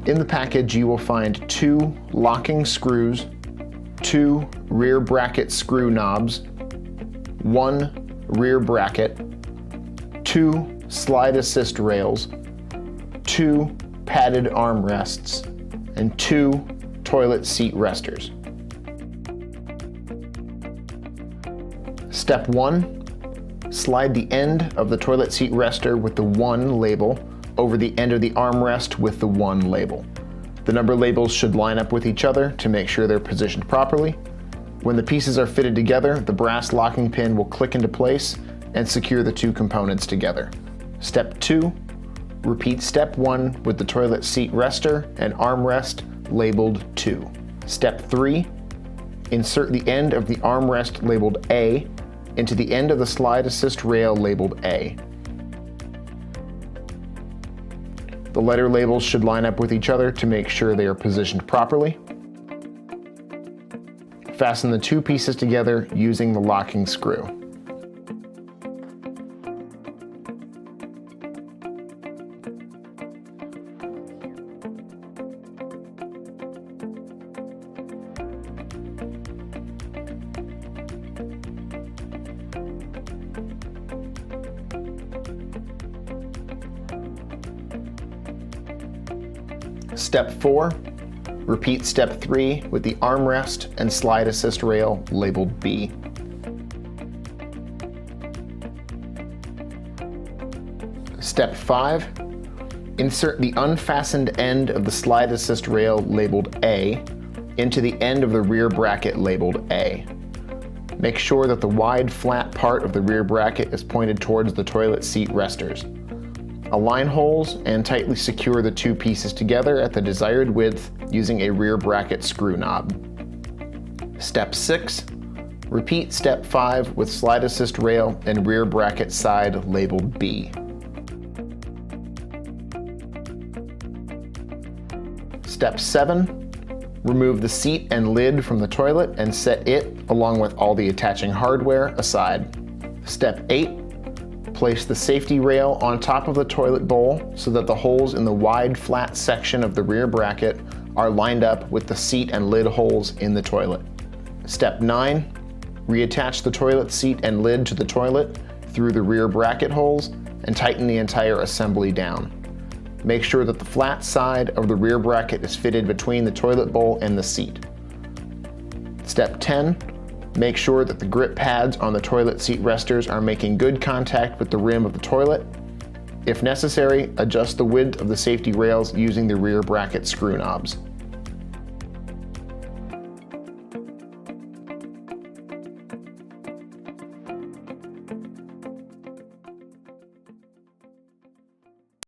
In the package, you will find 2 locking screws, 2 rear bracket screw knobs, 1 rear bracket, 2 slide assist rails, 2 padded armrests, and 2 toilet seat resters. Step 1. Slide the end of the toilet seat rester with the 1 label over the end of the armrest with the 1 label. The number labels should line up with each other to make sure they're positioned properly. When the pieces are fitted together, the brass locking pin will click into place and secure the 2 components together. Step 2. Repeat step 1 with the toilet seat rester and armrest labeled 2. Step 3. Insert the end of the armrest labeled A into the end of the slide assist rail labeled A. The letter labels should line up with each other to make sure they are positioned properly. Fasten the 2 pieces together using the locking screw. Step 4. Repeat step 3 with the armrest and slide assist rail labeled B. Step 5. Insert the unfastened end of the slide assist rail labeled A into the end of the rear bracket labeled A. Make sure that the wide flat part of the rear bracket is pointed towards the toilet seat resters. Align holes and tightly secure the 2 pieces together at the desired width using a rear bracket screw knob. Step 6. Repeat step 5 with slide assist rail and rear bracket side labeled B. Step 7. Remove the seat and lid from the toilet and set it, along with all the attaching hardware, aside. Step 8. Place the safety rail on top of the toilet bowl so that the holes in the wide flat section of the rear bracket are lined up with the seat and lid holes in the toilet. Step 9. Reattach the toilet seat and lid to the toilet through the rear bracket holes and tighten the entire assembly down. Make sure that the flat side of the rear bracket is fitted between the toilet bowl and the seat. Step 10. Make sure that the grip pads on the toilet seat resters are making good contact with the rim of the toilet. If necessary, adjust the width of the safety rails using the rear bracket screw knobs.